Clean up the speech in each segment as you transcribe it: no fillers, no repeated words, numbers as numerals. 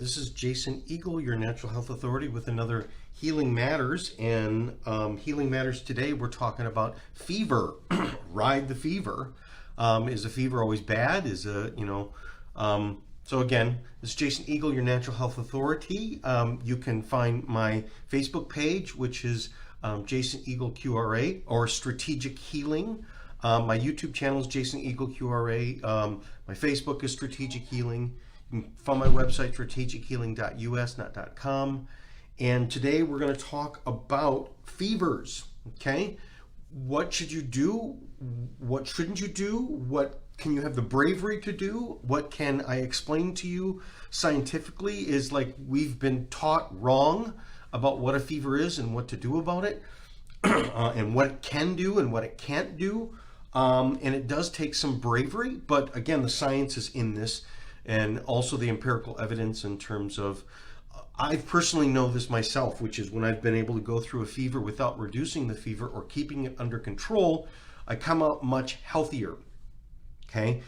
This is Jason Eagle, your natural health authority, with another Healing Matters. And Healing Matters today, we're talking about fever. Ride the fever. Is a fever always bad? So again, this is Jason Eagle, your natural health authority. You can find my Facebook page, which is Jason Eagle QRA, or Strategic Healing. My YouTube channel is Jason Eagle QRA. My Facebook is Strategic Healing. You can find my website, strategichealing.us, not .com. And today we're going to talk about fevers, okay? What should you do? What shouldn't you do? What can you have the bravery to do? What can I explain to you scientifically is like we've been taught wrong about what a fever is and what to do about it, and what it can do and what it can't do. And it does take some bravery, but again, the science is in this, and also the empirical evidence in terms of, I personally know this myself, which is when I've been able to go through a fever without reducing the fever or keeping it under control, I come out much healthier, okay?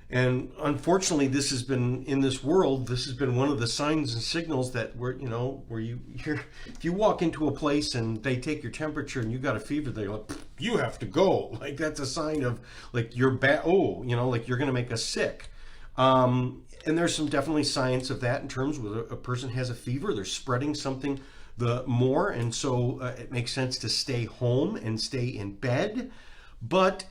And unfortunately, this has been, in this world, this has been one of the signs and signals that if you walk into a place and they take your temperature and you got a fever, they're like, you have to go. Like, that's a sign of, like, you're bad, like you're going to make us sick. And there's some definitely science of that in terms where a person has a fever, they're spreading something the more, and so it makes sense to stay home and stay in bed, but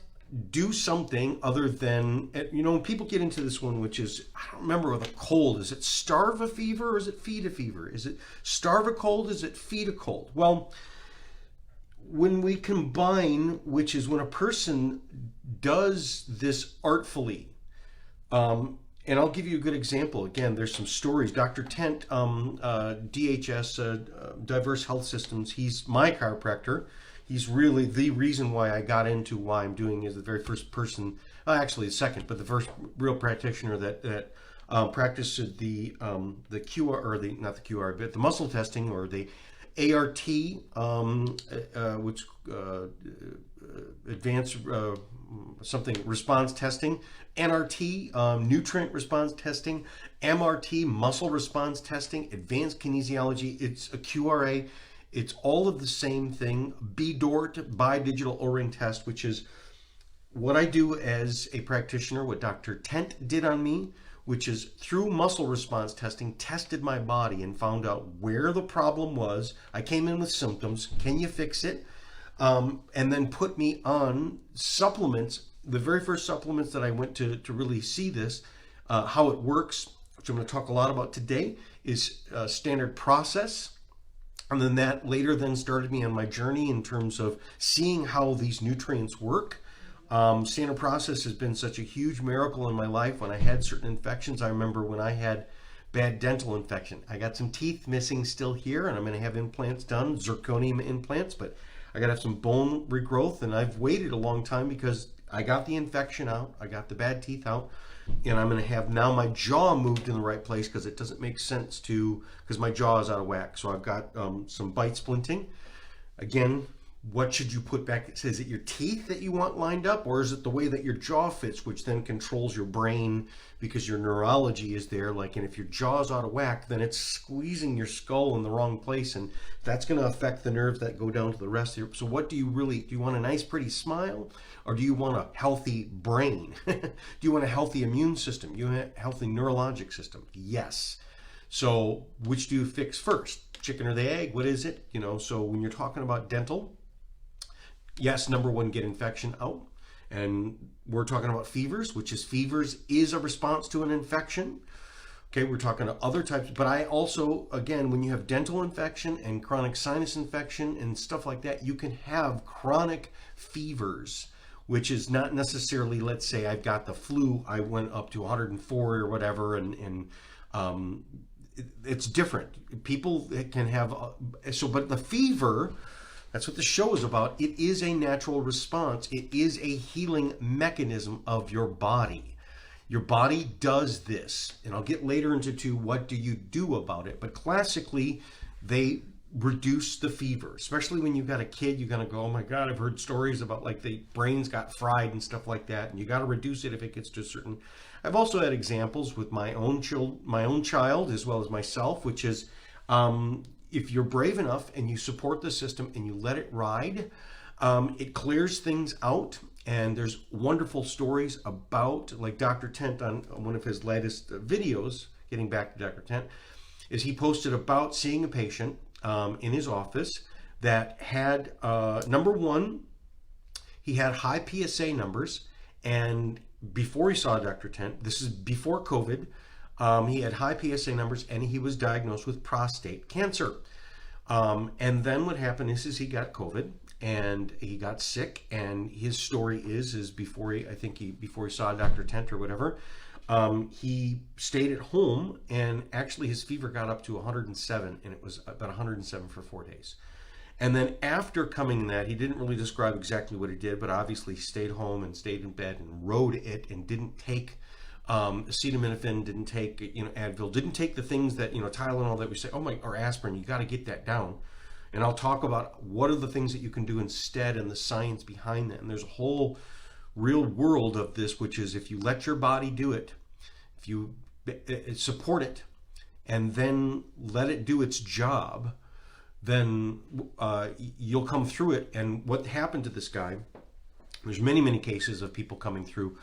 do something other than, when people get into this one, which is, I don't remember with a cold, is it starve a fever or is it feed a fever? Is it starve a cold? Is it feed a cold? Well, when we combine, which is when a person does this artfully, and I'll give you a good example. Again, there's some stories. Dr. Tent, DHS, Diverse Health Systems, he's my chiropractor. He's really the reason why I got into why I'm doing is the very first person, actually the second, but the first real practitioner that practiced the QR, or not the QR, but the muscle testing, or the ART, which advanced something response testing, NRT, nutrient response testing, MRT, muscle response testing, advanced kinesiology. It's a QRA. It's all of the same thing. BDORT, bidigital O-ring test, which is what I do as a practitioner, what Dr. Tent did on me, which is through muscle response testing, tested my body and found out where the problem was. I came in with symptoms. Can you fix it? And then put me on supplements. The very first supplements that I went to really see this, how it works, which I'm going to talk a lot about today, is standard process. And then that later then started me on my journey in terms of seeing how these nutrients work. Standard process has been such a huge miracle in my life. When I had certain infections, I remember when I had bad dental infection. I got some teeth missing still here, and I'm going to have implants done, zirconium implants, but I got to have some bone regrowth, and I've waited a long time because I got the infection out, I got the bad teeth out, and I'm going to have now my jaw moved in the right place because it doesn't make sense because my jaw is out of whack. So I've got some bite splinting. Again, what should you put back? Is it your teeth that you want lined up, or is it the way that your jaw fits, which then controls your brain because your neurology is there? Like, and if your jaw's out of whack, then it's squeezing your skull in the wrong place, and that's going to affect the nerves that go down to the rest of your. So what do you want a nice, pretty smile, or do you want a healthy brain? Do you want a healthy immune system? You want a healthy neurologic system? Yes. So which do you fix first? Chicken or the egg? What is it? So when you're talking about dental, yes, number one, get infection out. And we're talking about fevers, which is a response to an infection. Okay, we're talking to other types, but I also, again, when you have dental infection and chronic sinus infection and stuff like that, you can have chronic fevers, which is not necessarily, let's say I've got the flu, I went up to 104 or whatever, and it's different. People can have, but the fever, that's what the show is about. It is a natural response. It is a healing mechanism of your body. Your body does this, and I'll get later into what do you do about it. But classically, reduce the fever, especially when you've got a kid. You're going to go, oh my God, I've heard stories about like the brains got fried and stuff like that, and you got to reduce it if it gets to a certain. I've also had examples with my own child as well as myself, which is if you're brave enough and you support the system and you let it ride, it clears things out. And there's wonderful stories about, like Dr. Tent on one of his latest videos, getting back to Dr. Tent, is he posted about seeing a patient in his office that had, number one, he had high PSA numbers. And before he saw Dr. Tent, this is before COVID, he had high PSA numbers and he was diagnosed with prostate cancer. And then what happened is he got COVID and he got sick, and his story is before he saw Dr. Tent or whatever, he stayed at home, and actually his fever got up to 107, and it was about 107 for 4 days. And then after coming that, he didn't really describe exactly what he did, but obviously stayed home and stayed in bed and rode it and didn't take acetaminophen, didn't take Advil, didn't take the things that Tylenol that we say, or aspirin, you got to get that down. And I'll talk about what are the things that you can do instead and the science behind that. And there's a whole real world of this, which is if you let your body do it, if you support it, and then let it do its job, then you'll come through it. And what happened to this guy, there's many, many cases of people coming through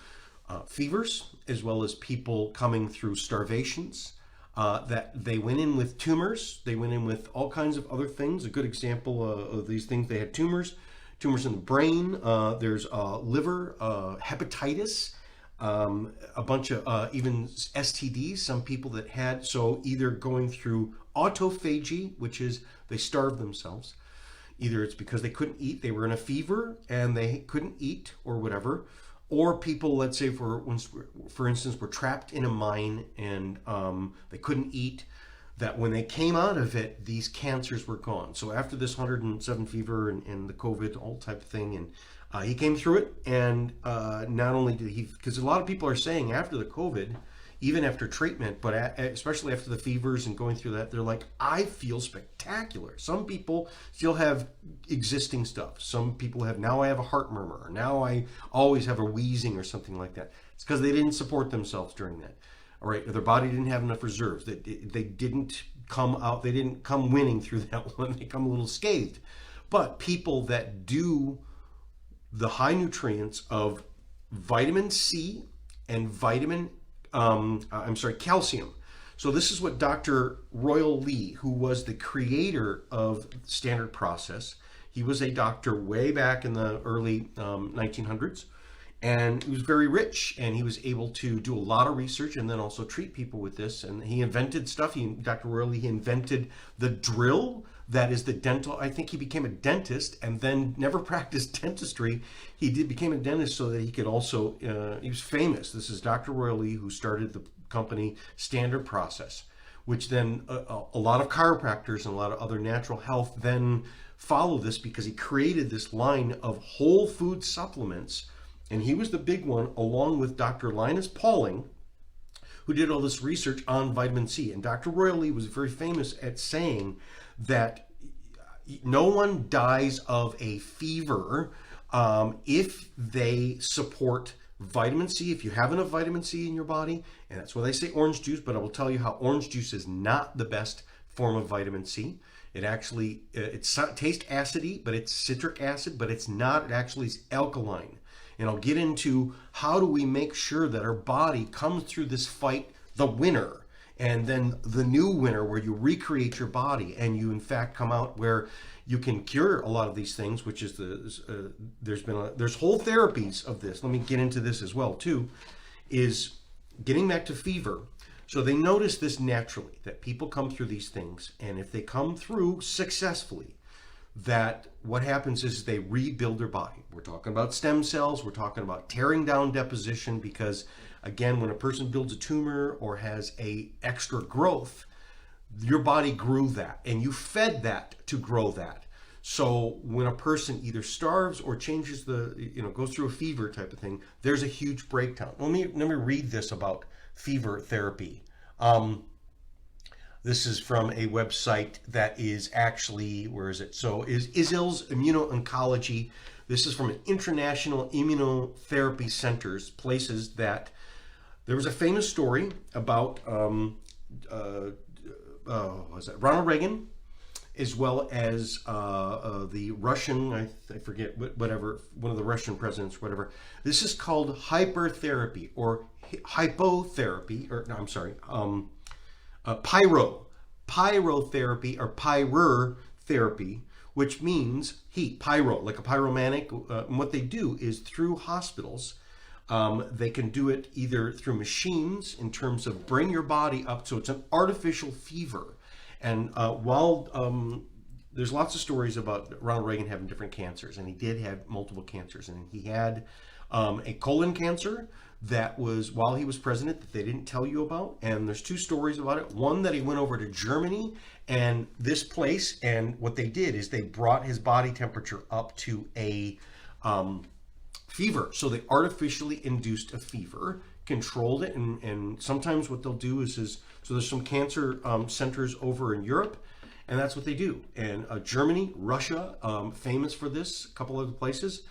fevers, as well as people coming through starvations, that they went in with tumors, they went in with all kinds of other things. A good example of these things, they had tumors in the brain, there's liver, hepatitis, a bunch of even STDs, some people that had, so either going through autophagy, which is they starve themselves, either it's because they couldn't eat, they were in a fever and they couldn't eat or whatever, or people, let's say for instance, were trapped in a mine and they couldn't eat, that when they came out of it, these cancers were gone. So after this 107 fever and the COVID, all type of thing, and he came through it, and not only did he, because a lot of people are saying after the COVID, even after treatment, but especially after the fevers and going through that, they're like, I feel spectacular. Some people still have existing stuff. Some people have, now I have a heart murmur, or now I always have a wheezing or something like that. It's because they didn't support themselves during that. All right, their body didn't have enough reserves. They didn't come out, they didn't come winning through that one. They come a little scathed. But people that do the high nutrients of vitamin C and calcium. So this is what Dr. Royal Lee, who was the creator of standard process, he was a doctor way back in the early 1900s, and he was very rich, and he was able to do a lot of research and then also treat people with this. And he invented stuff. Dr. Royal Lee, he invented the drill. That is the dental. I think he became a dentist and then never practiced dentistry. He became a dentist so that he could also, he was famous. This is Dr. Royal Lee, who started the company Standard Process, which then a lot of chiropractors and a lot of other natural health then follow this, because he created this line of whole food supplements. And he was the big one, along with Dr. Linus Pauling, who did all this research on vitamin C. And Dr. Royal Lee was very famous at saying that no one dies of a fever if they support vitamin C. If you have enough vitamin C in your body, and that's why they say orange juice, but I will tell you how orange juice is not the best form of vitamin C. It actually, it tastes acidy, but it's citric acid, but it's not, it actually is alkaline. And I'll get into how do we make sure that our body comes through this fight the winner, and then the new winner, where you recreate your body and you in fact come out where you can cure a lot of these things, which is there's whole therapies of this. Let me get into this as well too, is getting back to fever. So they notice this naturally, that people come through these things, and if they come through successfully, that what happens is they rebuild their body. We're talking about stem cells, we're talking about tearing down deposition, because again, when a person builds a tumor or has a extra growth, your body grew that and you fed that to grow that. So when a person either starves or changes goes through a fever type of thing, there's a huge breakdown. Let me read this about fever therapy. This is from a website that is actually, where is it? So is ISIL's Immuno-Oncology. This is from an international immunotherapy centers, places that, there was a famous story about was that Ronald Reagan, as well as the Russian, I forget, whatever, one of the Russian presidents, whatever. This is called hypertherapy or hypotherapy, or no, I'm sorry, pyrotherapy or pyrotherapy, which means heat, pyro, like a pyromanic. And what they do is through hospitals, they can do it either through machines in terms of bring your body up. So it's an artificial fever. And while there's lots of stories about Ronald Reagan having different cancers, and he did have multiple cancers, and he had a colon cancer that was while he was president that they didn't tell you about. And there's two stories about it. One, that he went over to Germany and this place, and what they did is they brought his body temperature up to a fever. So they artificially induced a fever, controlled it, and sometimes what they'll do is so there's some cancer centers over in Europe, and that's what they do. And Germany, Russia, famous for this, a couple other places.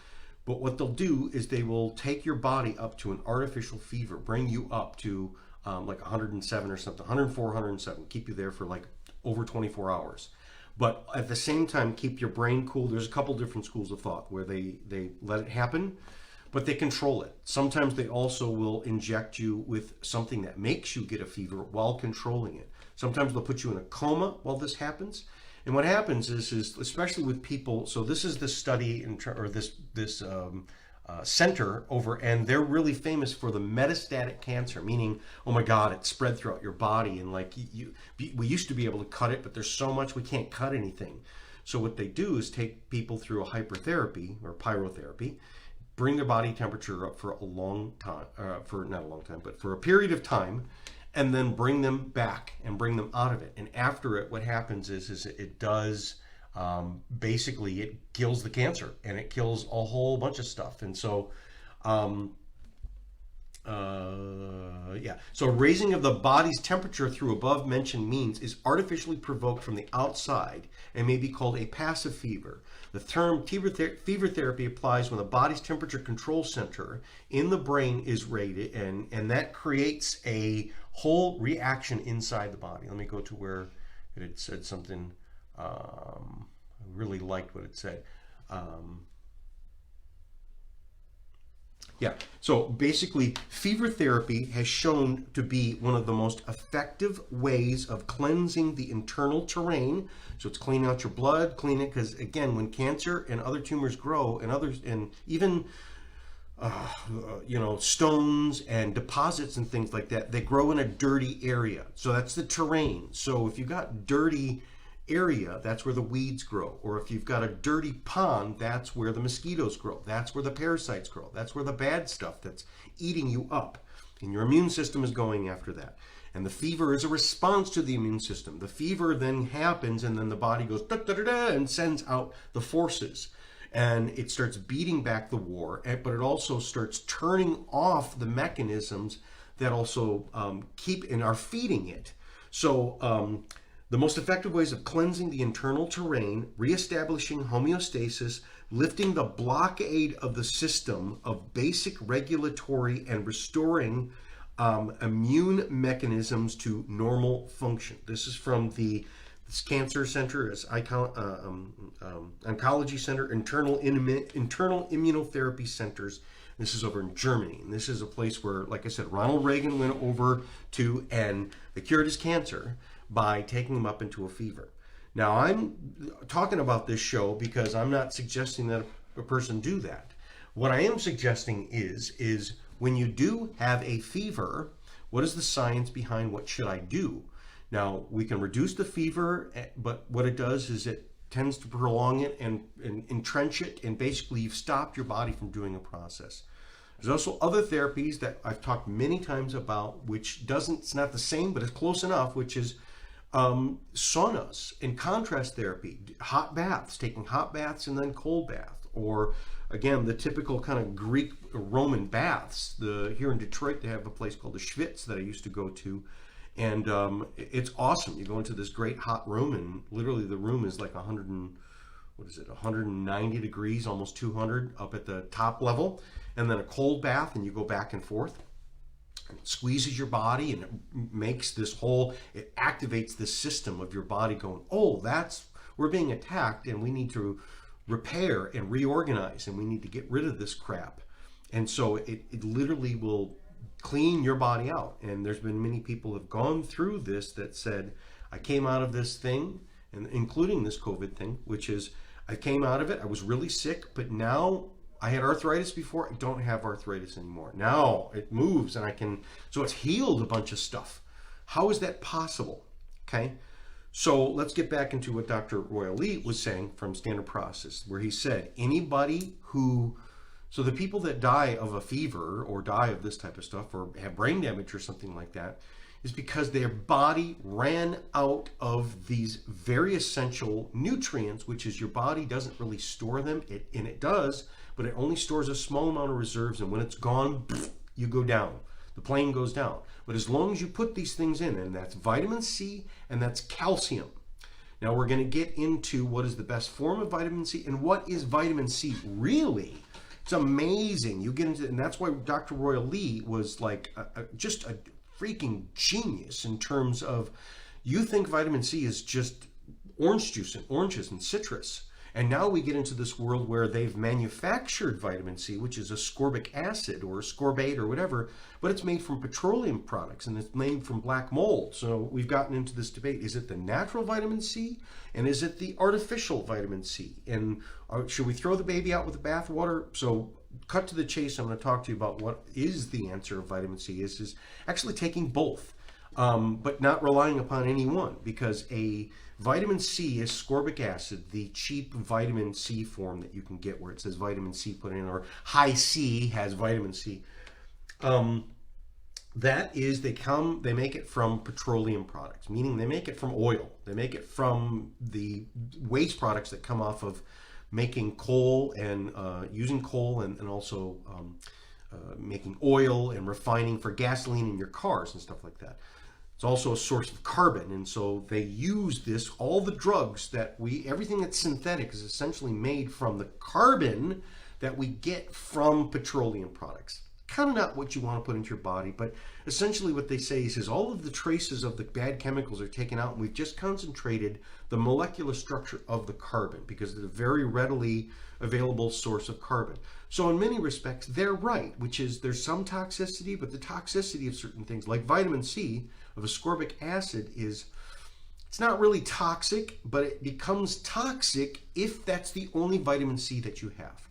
But what they'll do is they will take your body up to an artificial fever, bring you up to like 107 or something, 104, 107, keep you there for like over 24 hours. But at the same time, keep your brain cool. There's a couple different schools of thought where they let it happen, but they control it. Sometimes they also will inject you with something that makes you get a fever while controlling it. Sometimes they'll put you in a coma while this happens. And what happens is especially with people, so this is the study or this center over, and they're really famous for the metastatic cancer, meaning, oh my God, it's spread throughout your body, and like we used to be able to cut it, but there's so much we can't cut anything. So what they do is take people through a hypertherapy or pyrotherapy, bring their body temperature up for a long time, for not a long time, but for a period of time, and then bring them back and bring them out of it. And after it, what happens is it does, basically it kills the cancer, and it kills a whole bunch of stuff. And so, so raising of the body's temperature through above mentioned means is artificially provoked from the outside and may be called a passive fever. The term fever therapy applies when the body's temperature control center in the brain is rated, and that creates a whole reaction inside the body. Let me go to where it had said something. I really liked what it said. So basically, fever therapy has shown to be one of the most effective ways of cleansing the internal terrain. So it's cleaning out your blood, cleaning it, because again, when cancer and other tumors grow, and even stones and deposits and things like that, they grow in a dirty area. So that's the terrain. So if you've got dirty area, that's where the weeds grow. Or if you've got a dirty pond, that's where the mosquitoes grow. That's where the parasites grow. That's where the bad stuff that's eating you up. And your immune system is going after that. And the fever is a response to the immune system. The fever then happens, and then the body goes da, da, da, da, and sends out the forces. And it starts beating back the war, but it also starts turning off the mechanisms that also keep and are feeding it. So the most effective ways of cleansing the internal terrain, reestablishing homeostasis, lifting the blockade of the system of basic regulatory, and restoring immune mechanisms to normal function. This is from this cancer center, this oncology center, internal immunotherapy centers. This is over in Germany, and this is a place where, like I said, Ronald Reagan went over to, and they cured his cancer by taking him up into a fever. Now, I'm talking about this show because I'm not suggesting that a person do that. What I am suggesting is when you do have a fever, what is the science behind what should I do? Now, we can reduce the fever, but what it does is it tends to prolong it and entrench it, and basically you've stopped your body from doing a process. There's also other therapies that I've talked many times about, which it's not the same, but it's close enough, which is saunas and contrast therapy, hot baths, taking hot baths and then cold bath, or again, the typical kind of Greek Roman baths. Here in Detroit, they have a place called the Schwitz that I used to go to, And it's awesome. You go into this great hot room, and literally the room is like 100 and what is it, 190 degrees, almost 200 up at the top level, and then a cold bath, and you go back and forth. It squeezes your body, and it makes this whole, it activates this system of your body going, oh, we're being attacked, and we need to repair and reorganize, and we need to get rid of this crap. And so it literally will clean your body out. And there's been many people have gone through this that said, I came out of this thing, and including this COVID thing, which is, I came out of it, I was really sick, but now I had arthritis before, I don't have arthritis anymore. Now it moves, and so it's healed a bunch of stuff. How is that possible? Okay, so let's get back into what Dr. Royal Lee was saying from Standard Process, where he said so the people that die of a fever or die of this type of stuff or have brain damage or something like that is because their body ran out of these very essential nutrients, which is your body doesn't really store them, and it does, but it only stores a small amount of reserves, and when it's gone, you go down. The plane goes down. But as long as you put these things in, and that's vitamin C and that's calcium. Now we're going to get into what is the best form of vitamin C and what is vitamin C really. It's amazing. You get into it, and that's why Dr. Royal Lee was like just a freaking genius in terms of, you think vitamin C is just orange juice and oranges and citrus. And now we get into this world where they've manufactured vitamin C, which is ascorbic acid or ascorbate or whatever, but it's made from petroleum products and it's made from black mold. So we've gotten into this debate. Is it the natural vitamin C and is it the artificial vitamin C? And should we throw the baby out with the bathwater? So cut to the chase. I'm going to talk to you about what is the answer of vitamin C is actually taking both, but not relying upon any one, because a vitamin C is ascorbic acid, the cheap vitamin C form that you can get where it says vitamin C put in, or high C has vitamin C. That is, they make it from petroleum products, meaning they make it from oil. They make it from the waste products that come off of making coal and using coal, and also making oil and refining for gasoline in your cars and stuff like that. It's also a source of carbon, and so they use this, all the drugs that everything that's synthetic is essentially made from the carbon that we get from petroleum products. Kind of not what you want to put into your body, but essentially what they say is all of the traces of the bad chemicals are taken out, and we've just concentrated the molecular structure of the carbon because it's a very readily available source of carbon. So in many respects, they're right, which is there's some toxicity, but the toxicity of certain things like vitamin C, of ascorbic acid, it's not really toxic, but it becomes toxic if that's the only vitamin C that you have.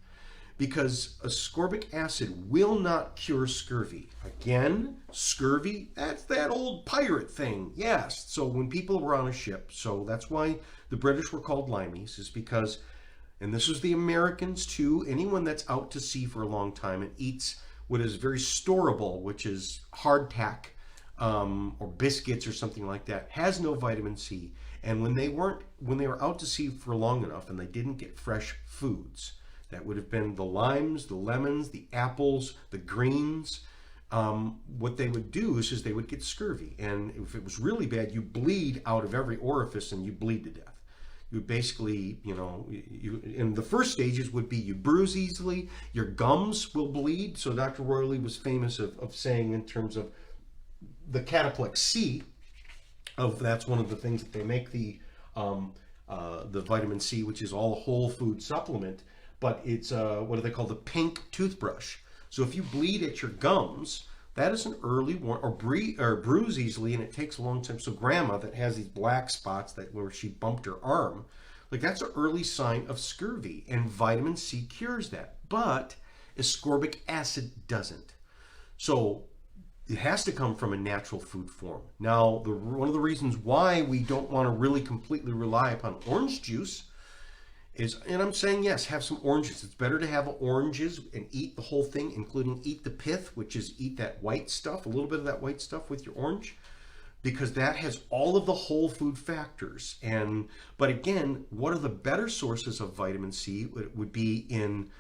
Because ascorbic acid will not cure scurvy. Again, scurvy, that's that old pirate thing. Yes, so when people were on a ship, so that's why the British were called limeys, is because, and this is the Americans too, anyone that's out to sea for a long time and eats what is very storable, which is hardtack, or biscuits or something like that, has no vitamin C. And when they were out to sea for long enough and they didn't get fresh foods, that would have been the limes, the lemons, the apples, the greens. What they would do is they would get scurvy. And if it was really bad, you bleed out of every orifice and you bleed to death. You basically, in the first stages would be you bruise easily, your gums will bleed. So Dr. Royal Lee was famous of saying in terms of the cataplex C, that's one of the things that they make the vitamin C, which is all a whole food supplement, but it's what do they call, the pink toothbrush. So if you bleed at your gums, that is an early one, or bruise easily, and it takes a long time. So grandma that has these black spots where she bumped her arm, like that's an early sign of scurvy, and vitamin C cures that, but ascorbic acid doesn't. So it has to come from a natural food form. Now, one of the reasons why we don't want to really completely rely upon orange juice is, and I'm saying, yes, have some oranges. It's better to have oranges and eat the whole thing, including eat the pith, which is eat that white stuff, a little bit of that white stuff with your orange, because that has all of the whole food factors. But again, what are the better sources of vitamin C? It would be in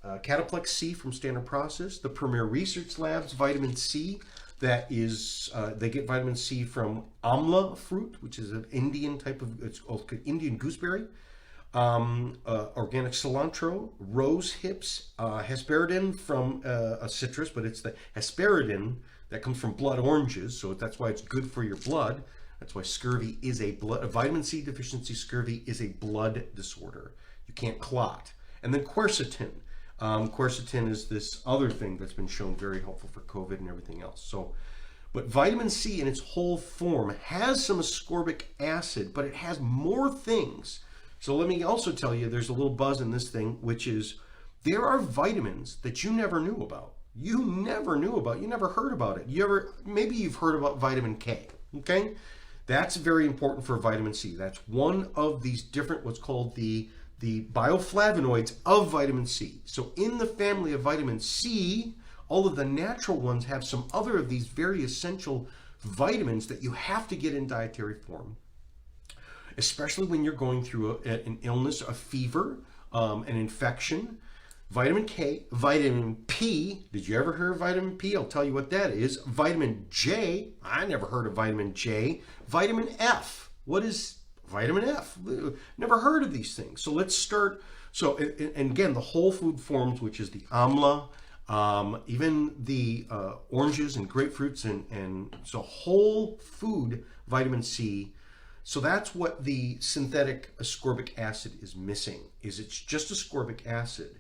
Cataplex C from Standard Process, the Premier Research Labs vitamin C, That is, they get vitamin C from amla fruit, which is an Indian type of, it's called Indian gooseberry. Organic cilantro, rose hips, hesperidin from a citrus, but it's the hesperidin that comes from blood oranges, so that's why it's good for your blood. That's why scurvy is a vitamin C deficiency. Scurvy is a blood disorder. You can't clot. And then quercetin. Quercetin is this other thing that's been shown very helpful for COVID and everything else. So, but vitamin C in its whole form has some ascorbic acid, but it has more things. So let me also tell you, there's a little buzz in this thing, which is there are vitamins that you never knew about. You never knew about. You never heard about it. Maybe you've heard about vitamin K. Okay. That's very important for vitamin C. That's one of these different, what's called the bioflavonoids of vitamin C. So in the family of vitamin C, all of the natural ones have some other of these very essential vitamins that you have to get in dietary form, especially when you're going through an illness, a fever, an infection. Vitamin K, vitamin P. Did you ever hear of vitamin P? I'll tell you what that is. Vitamin J. I never heard of vitamin J. Vitamin F. What is vitamin F? Never heard of these things. So let's start. So, and again, the whole food forms, which is the amla, even the oranges and grapefruits, and so whole food vitamin C. So that's what the synthetic ascorbic acid is missing, is it's just ascorbic acid.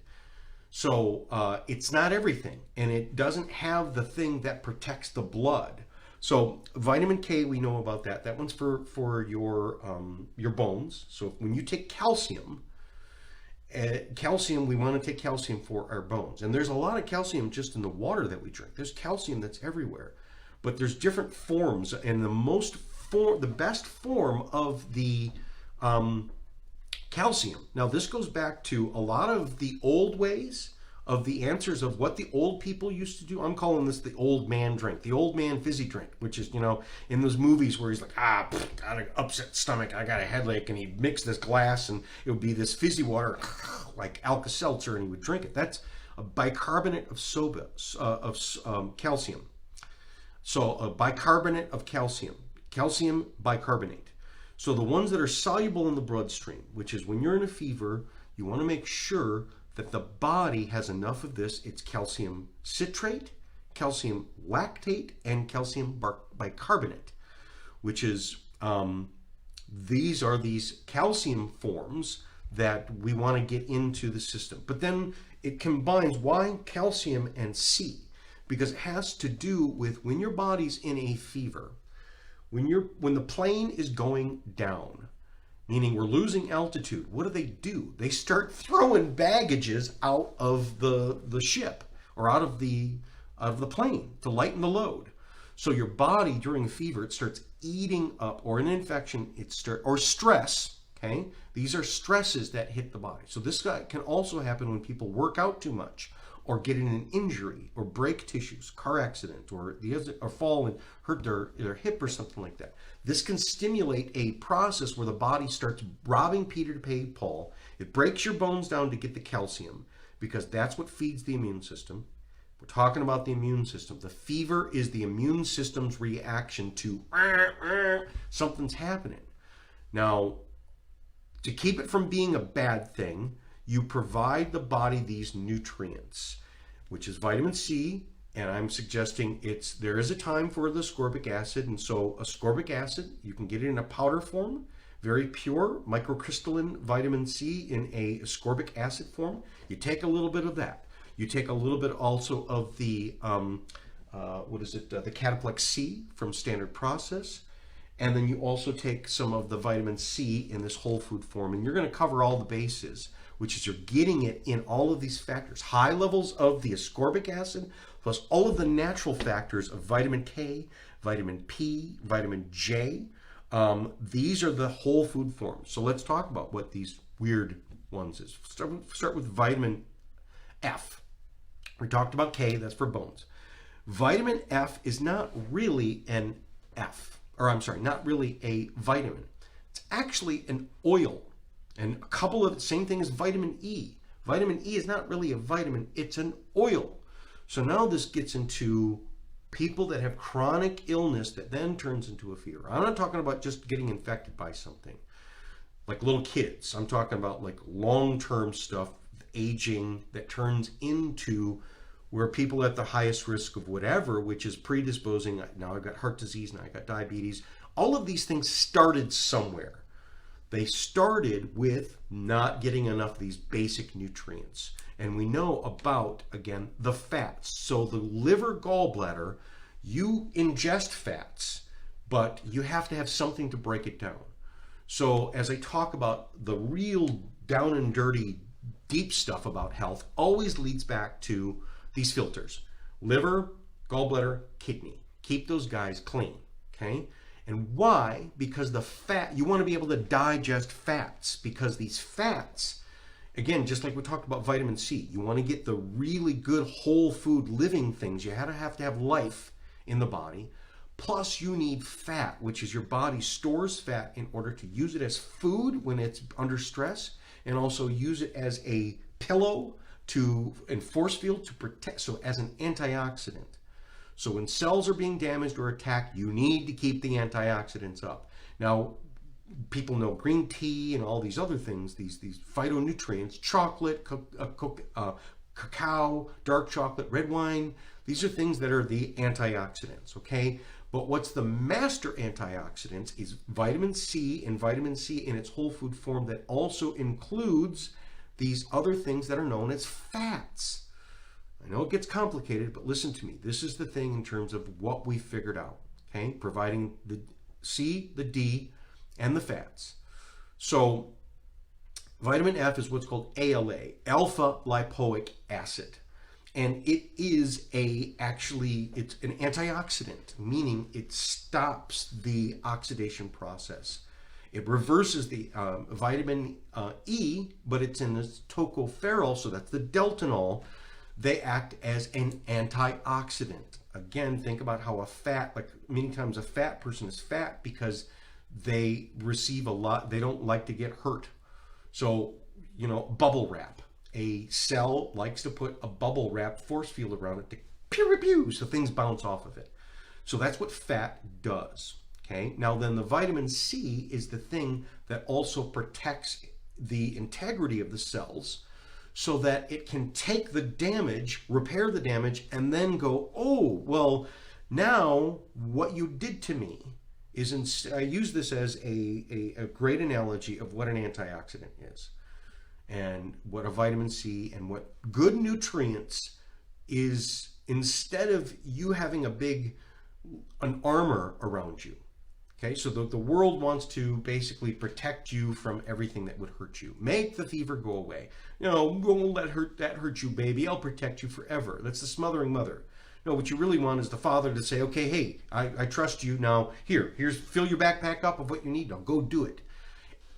So it's not everything, and it doesn't have the thing that protects the blood. So vitamin K, we know about that. That one's for your bones. So when you take calcium, we want to take calcium for our bones. And there's a lot of calcium just in the water that we drink. There's calcium that's everywhere, but there's different forms, and the best form of the calcium. Now, this goes back to a lot of the old ways of the answers of what the old people used to do. I'm calling this the old man drink, the old man fizzy drink, which is, in those movies where he's like, got an upset stomach, I got a headache, and he'd mix this glass, and it would be this fizzy water, like Alka-Seltzer, and he would drink it. That's a bicarbonate of soda, calcium. So a bicarbonate of calcium bicarbonate. So the ones that are soluble in the bloodstream, which is when you're in a fever, you want to make sure that the body has enough of this. It's calcium citrate, calcium lactate, and calcium bicarbonate, which is, these are these calcium forms that we want to get into the system. But then it combines, why calcium and C? Because it has to do with when your body's in a fever. When the plane is going down, meaning we're losing altitude, what do? They start throwing baggages out of the ship or out of the plane to lighten the load. So your body during fever, it starts eating up, or an infection, or stress. Okay, these are stresses that hit the body. So this can also happen when people work out too much, or get in an injury, or break tissues, car accident, or fall and hurt their hip or something like that. This can stimulate a process where the body starts robbing Peter to pay Paul. It breaks your bones down to get the calcium, because that's what feeds the immune system. We're talking about the immune system. The fever is the immune system's reaction to something's happening. Now, to keep it from being a bad thing, you provide the body these nutrients, which is vitamin C, and I'm suggesting there is a time for the ascorbic acid, and so ascorbic acid, you can get it in a powder form, very pure microcrystalline vitamin C in a ascorbic acid form. You take a little bit of that. You take a little bit also of the, the cataplex C from Standard Process, and then you also take some of the vitamin C in this whole food form, and you're going to cover all the bases, which is you're getting it in all of these factors. High levels of the ascorbic acid, plus all of the natural factors of vitamin K, vitamin P, vitamin J. These are the whole food forms. So let's talk about what these weird ones is. Start with vitamin F. We talked about K, that's for bones. Vitamin F is not really not really a vitamin. It's actually an oil. And a couple of the same thing as vitamin E. Vitamin E is not really a vitamin, it's an oil. So now this gets into People that have chronic illness that then turns into a fever. I'm not talking about just getting infected by something like little kids. I'm talking about like long-term stuff, aging, that turns into where people at the highest risk of whatever, which is predisposing. Now I've got heart disease, now I got diabetes. All of these things started somewhere. They started with not getting enough of these basic nutrients. And we know about, again, the fats. So the liver, gallbladder, you ingest fats, but you have to have something to break it down. So as I talk about the real down and dirty, deep stuff about health, always leads back to these filters: liver, gallbladder, kidney. Keep those guys clean, okay? And why? Because the fat, you want to be able to digest fats, because these fats, again, just like we talked about vitamin C, you want to get the really good whole food living things. You have to have life in the body. Plus you need fat, which is your body stores fat in order to use it as food when it's under stress, and also use it as a pillow and force field to protect, so as an antioxidant. So when cells are being damaged or attacked, you need to keep the antioxidants up. Now, people know green tea and all these other things, these phytonutrients, chocolate, cacao, dark chocolate, red wine. These are things that are the antioxidants, okay? But what's the master antioxidants is vitamin C, and vitamin C in its whole food form that also includes these other things that are known as fats. I know it gets complicated, but listen to me. This is the thing in terms of what we figured out, okay? Providing the C, the D, and the fats. So vitamin F is what's called ALA, alpha lipoic acid. And it is it's an antioxidant, meaning it stops the oxidation process. It reverses the vitamin E, but it's in this tocopherol, so that's the deltanol. They act as an antioxidant. Again, think about how many times a fat person is fat because they receive a lot, they don't like to get hurt. So, bubble wrap. A cell likes to put a bubble wrap force field around it to pew, so things bounce off of it. So that's what fat does. Okay. Now then, the vitamin C is the thing that also protects the integrity of the cells, so that it can take the damage, repair the damage, and then go, oh, well, now what you did to me is, I use this as a great analogy of what an antioxidant is, and what a vitamin C and what good nutrients is. Instead of you having an armor around you, okay, so the world wants to basically protect you from everything that would hurt you. Make the fever go away. Don't let that hurt you, baby. I'll protect you forever. That's the smothering mother. No, what you really want is the father to say, okay, hey, I trust you. Now, here's fill your backpack up of what you need. Now go do it.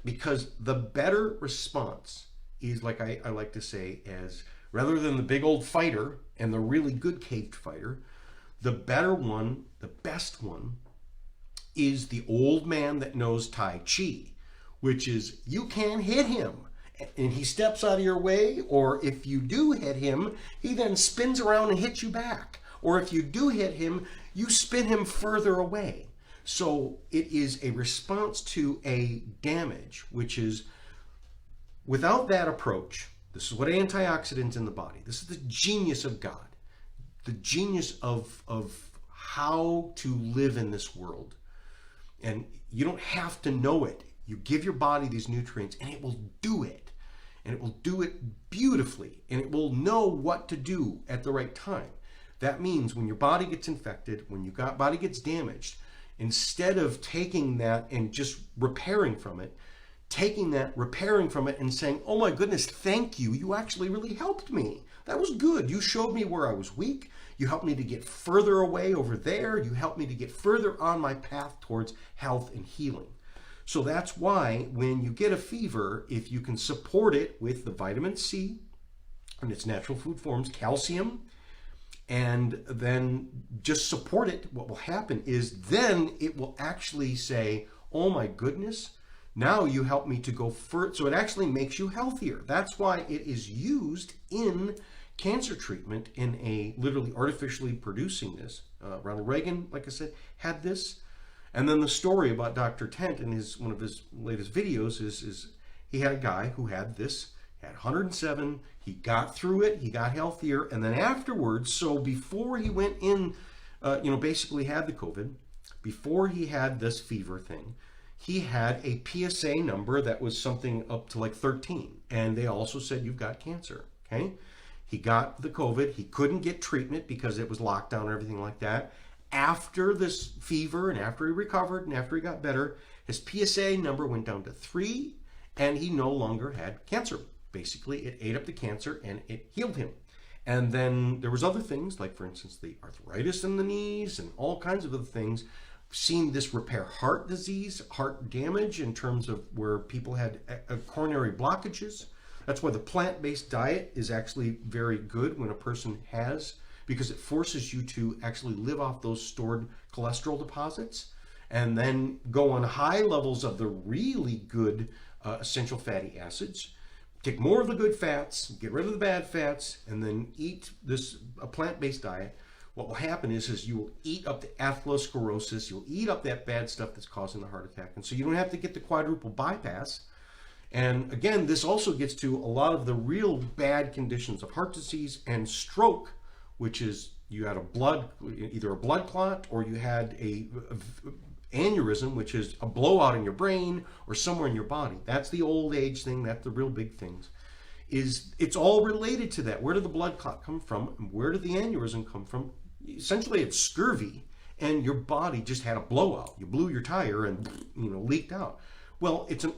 Because the better response is, like I like to say, as rather than the big old fighter and the really good caged fighter, the better one, the best one, is the old man that knows Tai Chi, which is you can't hit him and he steps out of your way, or if you do hit him, he then spins around and hits you back. Or if you do hit him, you spin him further away. So it is a response to a damage, which is, without that approach, this is what antioxidants in the body, this is the genius of God, the genius of how to live in this world. And you don't have to know it. You give your body these nutrients and it will do it. And it will do it beautifully. And it will know what to do at the right time. That means when your body gets infected, when your body gets damaged, instead of taking that and just repairing from it, repairing from it and saying, oh my goodness, thank you. You actually really helped me. That was good. You showed me where I was weak. You helped me to get further away over there. You helped me to get further on my path towards health and healing. So that's why when you get a fever, if you can support it with the vitamin C and its natural food forms, calcium, and then just support it, what will happen is then it will actually say, oh my goodness, Now you help me to go further. So it actually makes you healthier. That's why it is used in cancer treatment in a literally artificially producing this. Ronald Reagan, like I said, had this. And then the story about Dr. Tent in one of his latest videos is he had a guy who had this, had 107, he got through it, he got healthier, and then afterwards, so before he went in, basically had the COVID, before he had this fever thing, he had a PSA number that was something up to like 13. And they also said, you've got cancer, okay? He got the COVID. He couldn't get treatment because it was locked down and everything like that. After this fever and after he recovered and after he got better, his PSA number went down to 3 and he no longer had cancer. Basically, it ate up the cancer and it healed him. And then there was other things, like for instance, the arthritis in the knees and all kinds of other things. Seen this repair heart disease, heart damage in terms of where people had coronary blockages. That's why the plant-based diet is actually very good when a person has, because it forces you to actually live off those stored cholesterol deposits and then go on high levels of the really good essential fatty acids. Take more of the good fats, get rid of the bad fats, and then eat a plant-based diet. What will happen is you will eat up the atherosclerosis, you'll eat up that bad stuff that's causing the heart attack. And so you don't have to get the quadruple bypass. And again, this also gets to a lot of the real bad conditions of heart disease and stroke, which is you had either a blood clot or you had a aneurysm, which is a blowout in your brain or somewhere in your body. That's the old age thing, that's the real big things. It's all related to that. Where did the blood clot come from? And where did the aneurysm come from? Essentially, it's scurvy, and your body just had a blowout. You blew your tire and leaked out. Well, it's a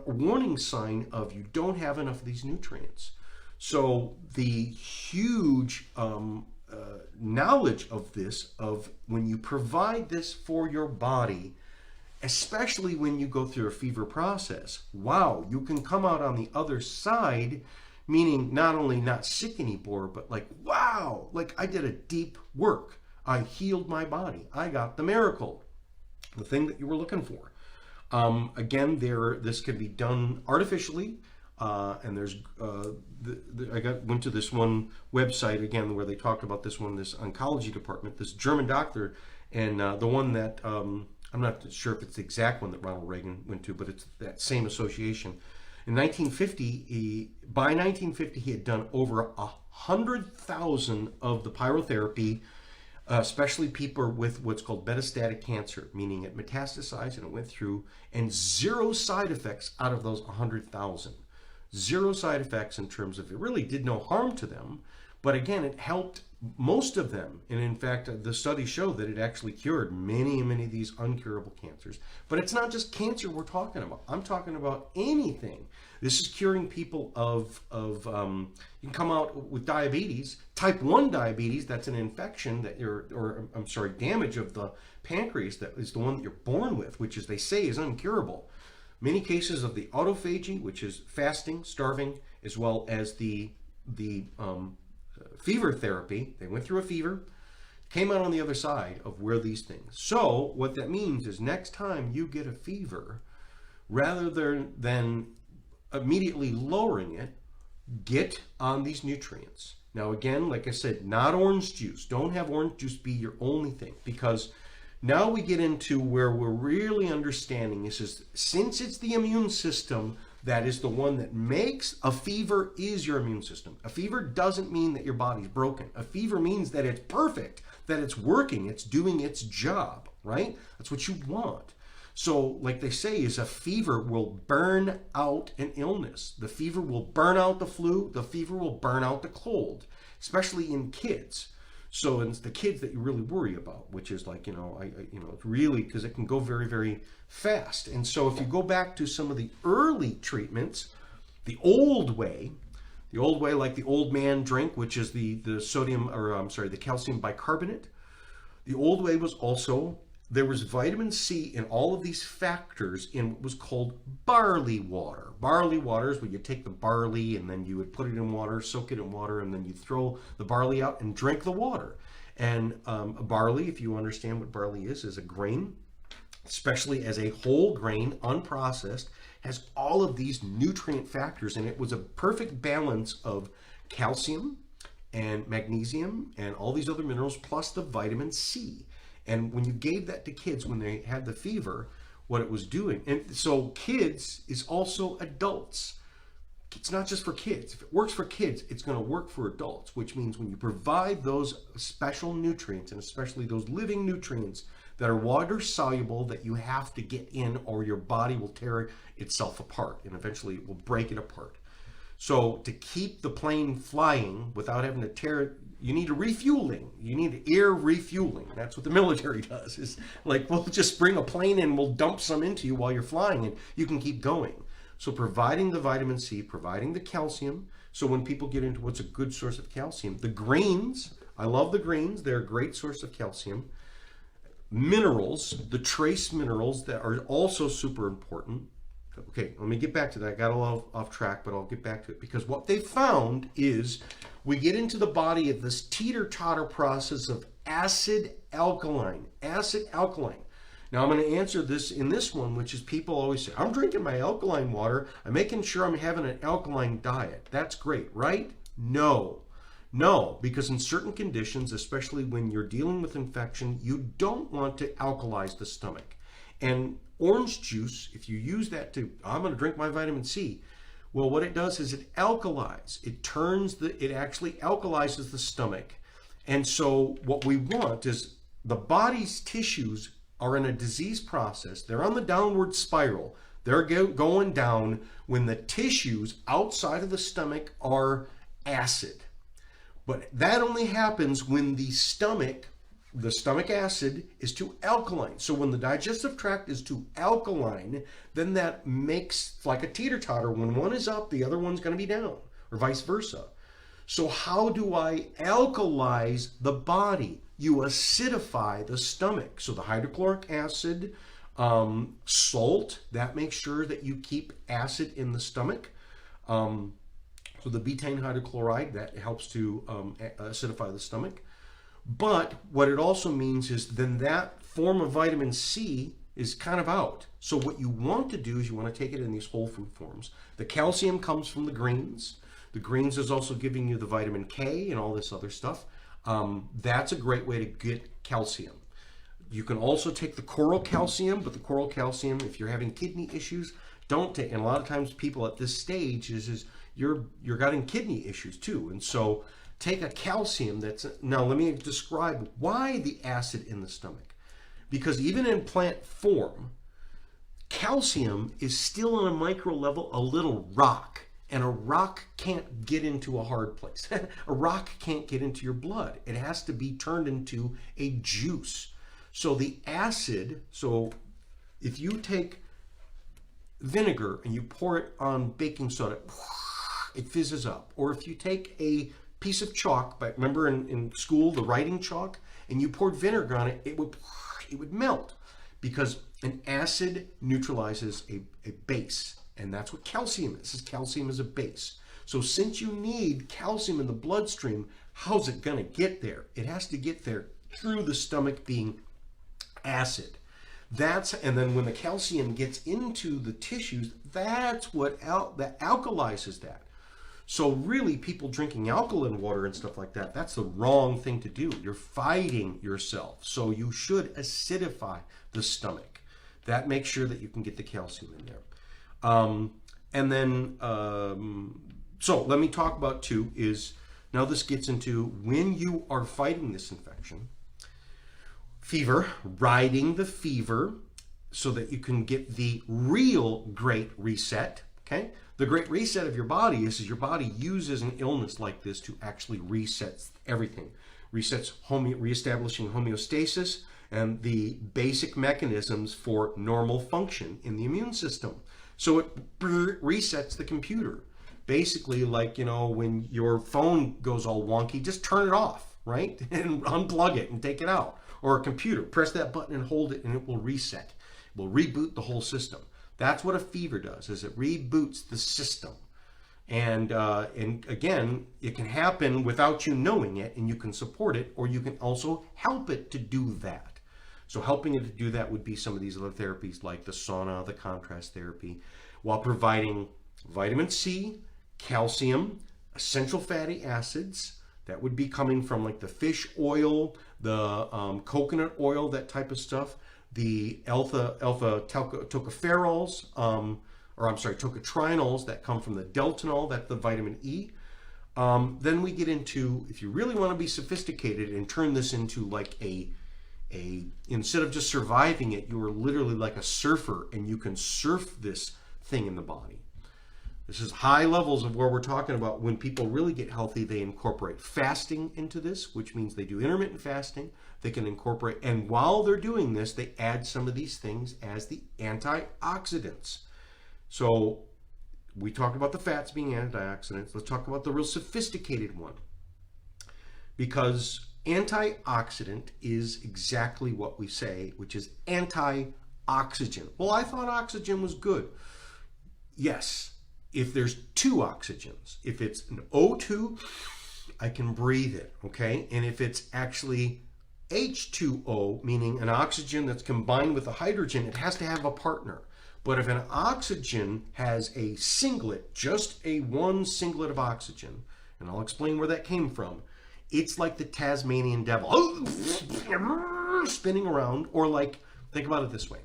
warning sign of you don't have enough of these nutrients. So the huge knowledge of this, of when you provide this for your body, especially when you go through a fever process, wow, you can come out on the other side, meaning not only not sick anymore, but like, wow, like I did a deep work. I healed my body. I got the miracle, the thing that you were looking for. Again, this can be done artificially. And there's, went to this one website again where they talked about this oncology department, this German doctor, and the one that, I'm not sure if it's the exact one that Ronald Reagan went to, but it's that same association. In 1950, by 1950, he had done over 100,000 of the pyrotherapy, especially people with what's called metastatic cancer, meaning it metastasized and it went through, and 0 side effects out of those 100,000. 0 side effects in terms of it really did no harm to them, but again, it helped most of them. And in fact, the studies show that it actually cured many of these uncurable cancers. But it's not just cancer we're talking about. I'm talking about anything. This is curing people of you can come out with diabetes, type 1 diabetes, that's an infection that damage of the pancreas that is the one that you're born with, which is, they say, is uncurable. Many cases of the autophagy, which is fasting, starving, as well as the fever therapy. They went through a fever, came out on the other side of where these things. So what that means is next time you get a fever, rather than immediately lowering it, get on these nutrients. Now again, like I said, not orange juice. Don't have orange juice be your only thing, because now we get into where we're really understanding this is, since it's the immune system that is the one that makes a fever, is your immune system. A fever doesn't mean that your body's broken. A fever means that it's perfect, that it's working, it's doing its job, right? That's what you want. So like they say, is a fever will burn out an illness. The fever will burn out the flu. The fever will burn out the cold, especially in kids. So it's the kids that you really worry about, which is like, it's really, because it can go very, very fast. And so if you go back to some of the early treatments, the old way like the old man drink, which is the calcium bicarbonate. The old way was also, there was vitamin C in all of these factors in what was called barley water. Barley water is where you take the barley and then you would put it in water, soak it in water, and then you throw the barley out and drink the water. And barley, if you understand what barley is a grain. especially as a whole grain, unprocessed, has all of these nutrient factors, and it was a perfect balance of calcium and magnesium and all these other minerals plus the vitamin C. And when you gave that to kids when they had the fever, what it was doing, and so kids is also adults. It's not just for kids. If it works for kids, it's going to work for adults, which means when you provide those special nutrients, and especially those living nutrients that are water soluble that you have to get in, or your body will tear itself apart and eventually it will break it apart. So to keep the plane flying without having to tear it, you need a refueling. You need air refueling. That's what the military does. Is like, we'll just bring a plane in, we'll dump some into you while you're flying and you can keep going. So providing the vitamin C, providing the calcium. So when people get into what's a good source of calcium, the greens, I love the greens. They're a great source of calcium. Minerals, the trace minerals that are also super important. Okay, let me get back to that. I got a little off track, but I'll get back to it, because what they found is we get into the body of this teeter-totter process of acid-alkaline. Acid-alkaline. Now I'm going to answer this in this one, which is people always say, I'm drinking my alkaline water. I'm making sure I'm having an alkaline diet. That's great, right? No. No, because in certain conditions, especially when you're dealing with infection, you don't want to alkalize the stomach. And orange juice, if you use that to, I'm going to drink my vitamin C, well, what it does is it alkalizes. It actually alkalizes the stomach. And so what we want is the body's tissues are in a disease process. They're on the downward spiral. They're going down when the tissues outside of the stomach are acid. But that only happens when the stomach acid is too alkaline. So when the digestive tract is too alkaline, then that makes like a teeter-totter. When one is up, the other one's going to be down, or vice versa. So how do I alkalize the body? You acidify the stomach. So the hydrochloric acid, salt, that makes sure that you keep acid in the stomach. So the betaine hydrochloride, that helps to acidify the stomach. But what it also means is then that form of vitamin C is kind of out. So what you want to do is you want to take it in these whole food forms. The calcium comes from the greens. The greens is also giving you the vitamin K and all this other stuff. That's a great way to get calcium. You can also take the coral calcium, but the coral calcium, if you're having kidney issues, don't take. And a lot of times people at this stage is you're getting kidney issues too. And so take a calcium that's, now let me describe why the acid in the stomach. Because even in plant form, calcium is still on a micro level a little rock. And a rock can't get into a hard place. A rock can't get into your blood. It has to be turned into a juice. So the acid, so if you take vinegar and you pour it on baking soda, it fizzes up. Or if you take a piece of chalk, but remember in school, the writing chalk, and you poured vinegar on it, it would melt, because an acid neutralizes a base. And that's what calcium is. Calcium is a base. So since you need calcium in the bloodstream, how's it going to get there? It has to get there through the stomach being acid. And then when the calcium gets into the tissues, that's what that alkalizes that. So really, people drinking alkaline water and stuff like that, that's the wrong thing to do. You're fighting yourself. So you should acidify the stomach. That makes sure that you can get the calcium in there. And then, so let me talk about too is, now this gets into when you are fighting this infection, fever, riding the fever so that you can get the real great reset, okay? The great reset of your body is your body uses an illness like this to actually reset everything. Resets reestablishing homeostasis and the basic mechanisms for normal function in the immune system. So it resets the computer. Basically, like, when your phone goes all wonky, just turn it off, right? And unplug it and take it out. Or a computer, press that button and hold it and it will reset. It will reboot the whole system. That's what a fever does, is it reboots the system. And again, it can happen without you knowing it, and you can support it, or you can also help it to do that. So helping it to do that would be some of these other therapies like the sauna, the contrast therapy, while providing vitamin C, calcium, essential fatty acids. That would be coming from like the fish oil, the coconut oil, that type of stuff, the alpha tocopherols, tocotrienols that come from the deltanol, that's the vitamin E. Then we get into, if you really want to be sophisticated and turn this into like a instead of just surviving it, you are literally like a surfer and you can surf this thing in the body. This is high levels of where we're talking about when people really get healthy, they incorporate fasting into this, which means they do intermittent fasting. They can incorporate, and while they're doing this, they add some of these things as the antioxidants. So we talked about the fats being antioxidants. Let's talk about the real sophisticated one. Because antioxidant is exactly what we say, which is anti-oxygen. Well, I thought oxygen was good. Yes, if there's two oxygens. If it's an O2, I can breathe it, okay? And if it's actually H2O, meaning an oxygen that's combined with a hydrogen, it has to have a partner. But if an oxygen has a singlet, just a one singlet of oxygen, and I'll explain where that came from, it's like the Tasmanian devil spinning around, or like, think about it this way.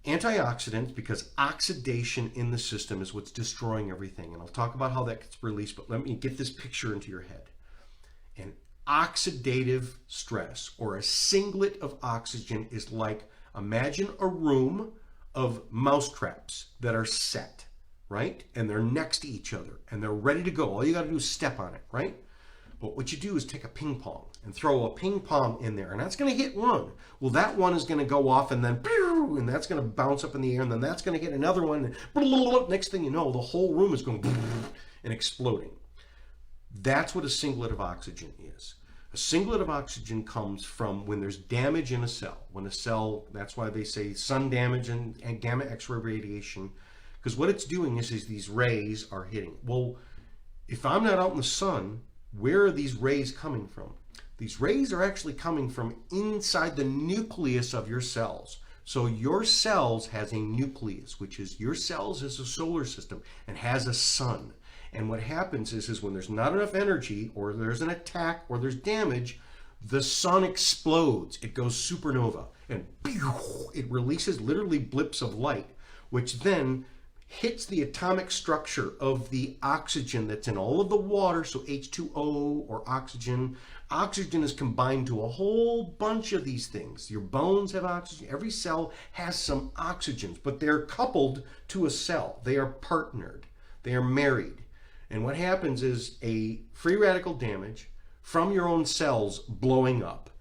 Antioxidants, because oxidation in the system is what's destroying everything. And I'll talk about how that gets released, but let me get this picture into your head. An oxidative stress, or a singlet of oxygen, is like, imagine a room of mousetraps that are set, right? And they're next to each other and they're ready to go. All you got to do is step on it, right? But what you do is take a ping pong and throw a ping pong in there, and that's going to hit one. Well, that one is going to go off, and then and that's going to bounce up in the air, and then that's going to hit another one. And next thing you know, the whole room is going and exploding. That's what a singlet of oxygen is. A singlet of oxygen comes from when there's damage in a cell. When a cell, that's why they say sun damage and gamma X-ray radiation, because what it's doing is these rays are hitting. Well, if I'm not out in the sun, where are these rays coming from? These rays are actually coming from inside the nucleus of your cells. So your cells has a nucleus, which is your cells is a solar system and has a sun. And what happens is when there's not enough energy, or there's an attack, or there's damage, the sun explodes. It goes supernova, and it releases literally blips of light, which then hits the atomic structure of the oxygen that's in all of the water. So H2O, or oxygen. Oxygen is combined to a whole bunch of these things. Your bones have oxygen. Every cell has some oxygens, but they're coupled to a cell. They are partnered. They are married. And what happens is a free radical damage from your own cells blowing up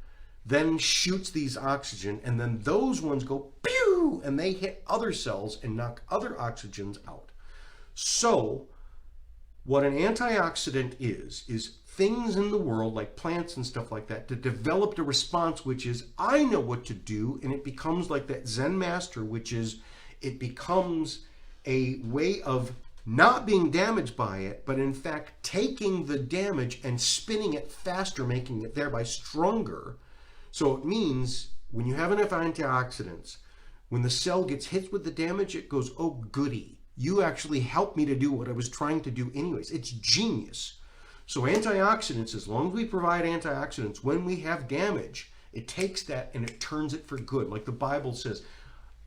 then shoots these oxygen, and then those ones go pew, and they hit other cells and knock other oxygens out. So what an antioxidant is things in the world like plants and stuff like that that developed a response, which is, I know what to do, and it becomes like that Zen master, which is, it becomes a way of not being damaged by it, but in fact taking the damage and spinning it faster, making it thereby stronger. So it means when you have enough antioxidants, when the cell gets hit with the damage, it goes, oh goody, you actually helped me to do what I was trying to do anyways. It's genius. So antioxidants, as long as we provide antioxidants when we have damage, it takes that and it turns it for good. Like the Bible says,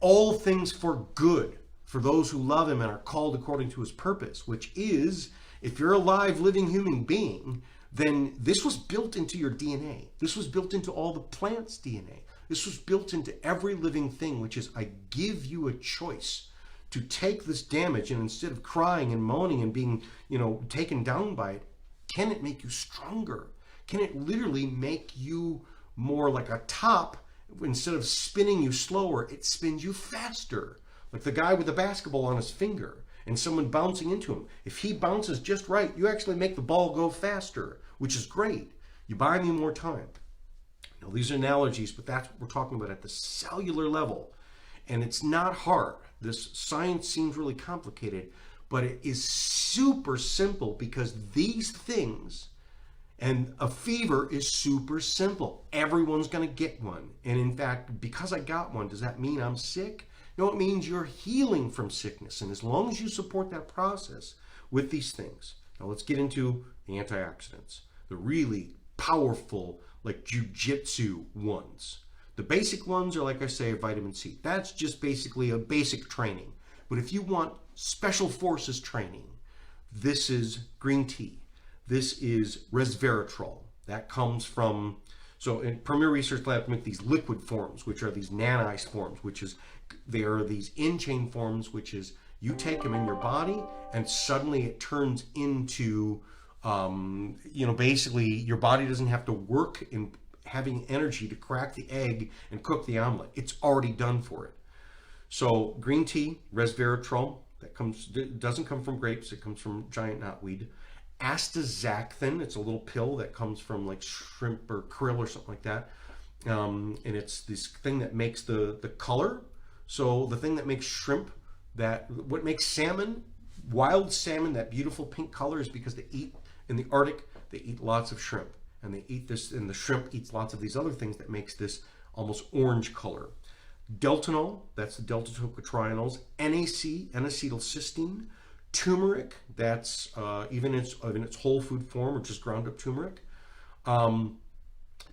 all things for good for those who love him and are called according to his purpose, which is, if you're a live, living human being, then this was built into your DNA. This was built into all the plants' DNA. This was built into every living thing, which is, I give you a choice to take this damage, and instead of crying and moaning and being, taken down by it, can it make you stronger? Can it literally make you more like a top? Instead of spinning you slower, it spins you faster. Like the guy with the basketball on his finger and someone bouncing into him. If he bounces just right, you actually make the ball go faster, which is great. You buy me more time. Now, these are analogies, but that's what we're talking about at the cellular level. And it's not hard. This science seems really complicated, but it is super simple, because these things, And a fever is super simple. Everyone's going to get one. And in fact, because I got one, does that mean I'm sick? No, it means you're healing from sickness. And as long as you support that process with these things. Now let's get into the antioxidants, the really powerful, like jujitsu ones. The basic ones are, like I say, vitamin C. That's just basically a basic training. But if you want special forces training, this is green tea. This is resveratrol. That comes from, so in Premier Research Lab make these liquid forms, which are these nanized forms, which is, they are these in-chain forms, which is you take them in your body and suddenly it turns into, basically your body doesn't have to work in having energy to crack the egg and cook the omelet. It's already done for it. So green tea, resveratrol, doesn't come from grapes, it comes from giant knotweed. Astaxanthin, it's a little pill that comes from like shrimp or krill or something like that. And it's this thing that makes the color. So the thing that makes shrimp, what makes salmon, wild salmon, that beautiful pink color is because they eat, in the Arctic, they eat lots of shrimp. And they eat this, and the shrimp eats lots of these other things that makes this almost orange color. Deltanol, that's the delta-tocotrienols. NAC, N-acetylcysteine. Turmeric, that's even in its whole food form, which is ground up turmeric.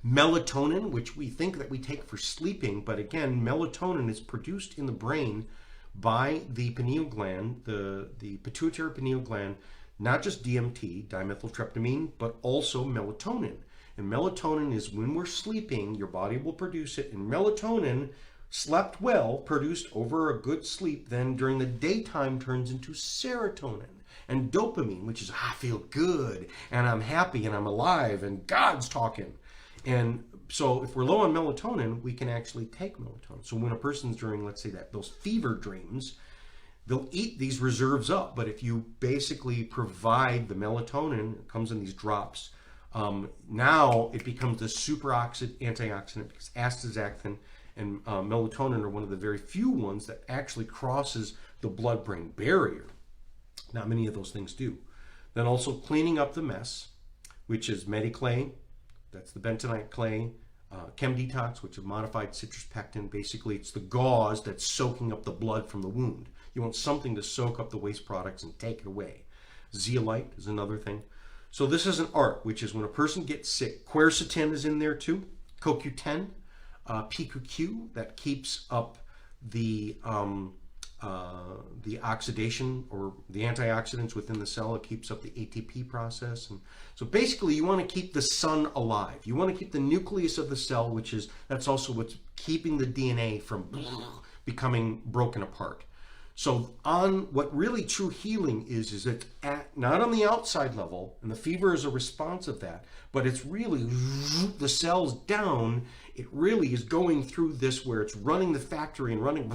Melatonin, which we think that we take for sleeping, but again, melatonin is produced in the brain by the pineal gland, the pituitary pineal gland, not just DMT, dimethyltryptamine, but also melatonin. And melatonin is when we're sleeping, your body will produce it, and melatonin, slept well, produced over a good sleep, then during the daytime turns into serotonin and dopamine, which is I feel good and I'm happy and I'm alive and God's talking. And so if we're low on melatonin, we can actually take melatonin. So when a person's during, let's say, those fever dreams, they'll eat these reserves up. But if you basically provide the melatonin, it comes in these drops, now it becomes a super antioxidant because astaxanthin and melatonin are one of the very few ones that actually crosses the blood-brain barrier. Not many of those things do. Then also cleaning up the mess, which is Mediclay, that's the bentonite clay, Chem Detox, which is modified citrus pectin. Basically, it's the gauze that's soaking up the blood from the wound. You want something to soak up the waste products and take it away. Zeolite is another thing. So this is an art, which is when a person gets sick. Quercetin is in there too. CoQ10. PQQ, that keeps up the oxidation or the antioxidants within the cell. It keeps up the ATP process. And so basically you want to keep the sun alive. You want to keep the nucleus of the cell, that's also what's keeping the DNA from becoming broken apart. So on what really true healing is it not on the outside level, and the fever is a response of that, but it's really the cells down. It really is going through this where it's running the factory and running,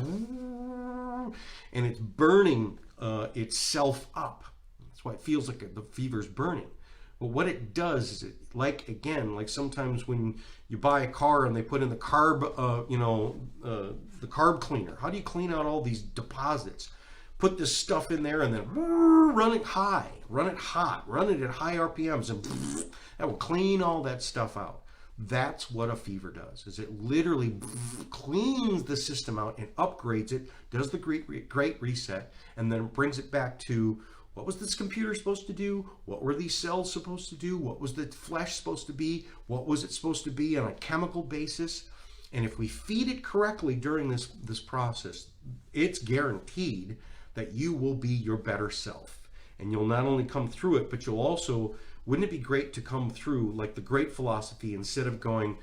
and it's burning itself up. That's why it feels like the fever's burning. But what it does is like sometimes when you buy a car and they put in the carb, the carb cleaner. How do you clean out all these deposits? Put this stuff in there and then run it high, run it hot, run it at high RPMs, and that will clean all that stuff out. That's what a fever does, is it literally cleans the system out and upgrades it, does the great reset, and then brings it back to what was this computer supposed to do? What were these cells supposed to do? What was the flesh supposed to be? What was it supposed to be on a chemical basis? And if we feed it correctly during this process, it's guaranteed that you will be your better self. And you'll not only come through it, but you'll also, wouldn't it be great to come through like the great philosophy, instead of going,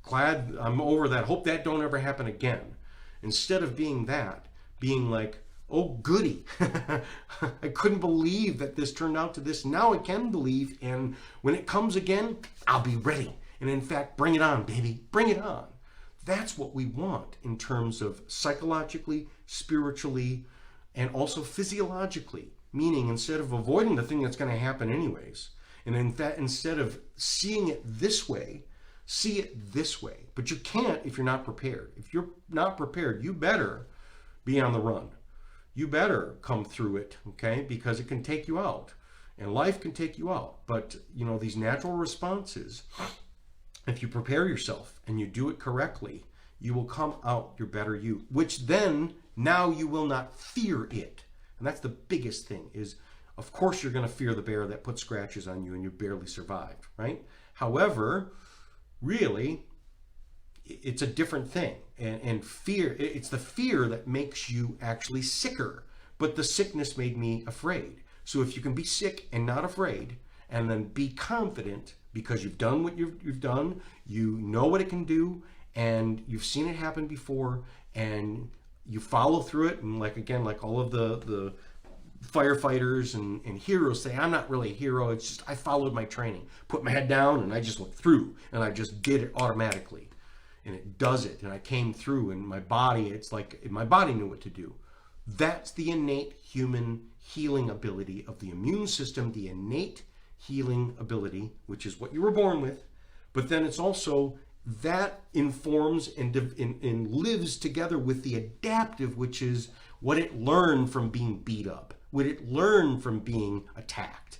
glad I'm over that, hope that don't ever happen again. Instead of being that, being like, oh goody, I couldn't believe that this turned out to this. Now I can believe, and when it comes again, I'll be ready. And in fact, bring it on, baby, bring it on. That's what we want in terms of psychologically, spiritually, and also physiologically. Meaning, instead of avoiding the thing that's going to happen anyways, and in fact, instead of seeing it this way, see it this way. But you can't if you're not prepared. If you're not prepared, you better be on the run. You better come through it, okay? Because it can take you out. and life can take you out. But, you know, these natural responses, if you prepare yourself and you do it correctly, you will come out your better you, which then now you will not fear it. And that's the biggest thing is, of course, you're going to fear the bear that put scratches on you and you barely survived, right? However, really, it's a different thing. And fear, it's the fear that makes you actually sicker. But the sickness made me afraid. So if you can be sick and not afraid, and then be confident because you've done what you've done, you know what it can do, and you've seen it happen before, and you follow through it, and like, again, like all of the firefighters and heroes say, I'm not really a hero, it's just I followed my training, put my head down, and I just looked through, and I just did it automatically. And it does it, and I came through, and my body, it's like my body knew what to do. That's the innate human healing ability of the immune system, the innate healing ability, which is what you were born with. But then it's also that informs and lives together with the adaptive, which is what it learned from being beat up, what it learned from being attacked.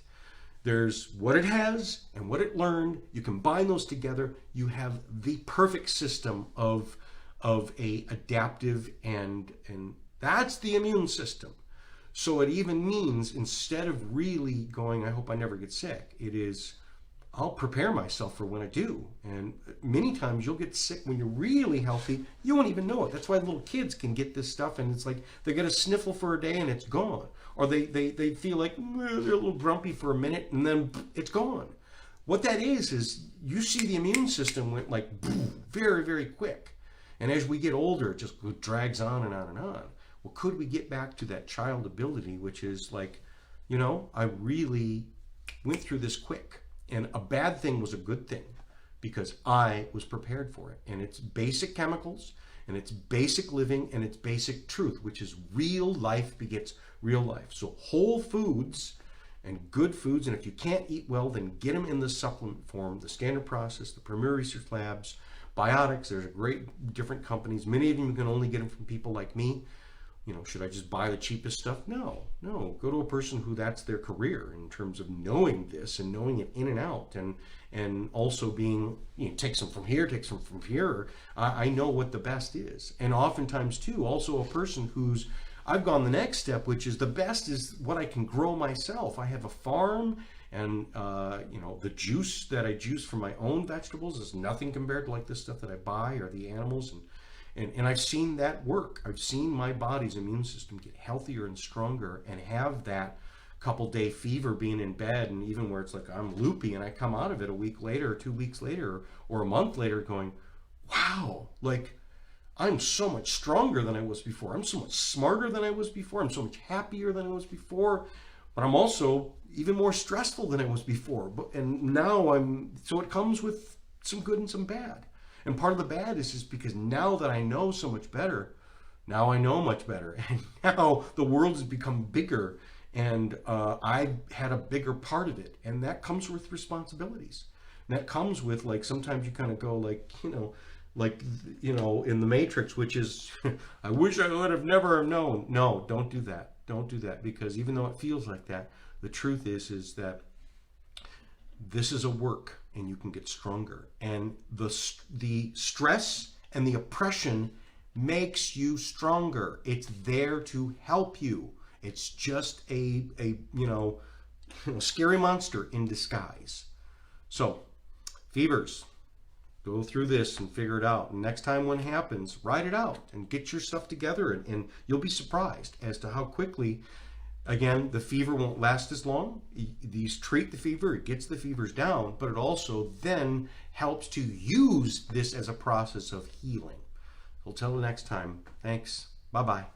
There's what it has and what it learned. You combine those together, you have the perfect system of a adaptive, and that's the immune system. So it even means, instead of really going, I hope I never get sick, it is, I'll prepare myself for when I do. And many times you'll get sick when you're really healthy. You won't even know it. That's why little kids can get this stuff, and it's like they get a sniffle for a day and it's gone. Or they feel like they're a little grumpy for a minute and then it's gone. What that is you see the immune system went like boom, very, very quick. And as we get older, it just drags on and on and on. Well, could we get back to that child ability, which is like, you know, I really went through this quick. And a bad thing was a good thing because I was prepared for it. And it's basic chemicals, and it's basic living, and it's basic truth, which is real life begets real life. So whole foods and good foods, and if you can't eat well, then get them in the supplement form, the standard process, the Premier Research Labs, Biotics. There's a great different companies. Many of them you can only get them from people like me. You know, should I just buy the cheapest stuff? No. Go to a person who that's their career in terms of knowing this and knowing it in and out, and also being, you know, take some from here, take some from here. I know what the best is. And oftentimes too, also a person who's, I've gone the next step, which is the best is what I can grow myself. I have a farm, and you know, the juice that I juice from my own vegetables is nothing compared to like this stuff that I buy or the animals. And I've seen that work. I've seen my body's immune system get healthier and stronger, and have that couple day fever being in bed, and even where it's like I'm loopy, and I come out of it a week later or 2 weeks later or a month later going, wow, like I'm so much stronger than I was before. I'm so much smarter than I was before. I'm so much happier than I was before, but I'm also even more stressful than I was before. And now so it comes with some good and some bad. And part of the bad is because now that I know so much better, now I know much better. And now the world has become bigger, and I've had a bigger part of it. And that comes with responsibilities. And that comes with, like, sometimes you kind of go like, in the Matrix, which is, I wish I would have never known. No, don't do that. Don't do that, because even though it feels like that, the truth is that this is a work, and you can get stronger. And the stress and the oppression makes you stronger. It's there to help you. It's just a scary monster in disguise. So, fevers, go through this and figure it out. And next time one happens, write it out and get your stuff together, and you'll be surprised as to how quickly. Again, the fever won't last as long. These treat the fever, it gets the fevers down, but it also then helps to use this as a process of healing. Until the next time, thanks. Bye-bye.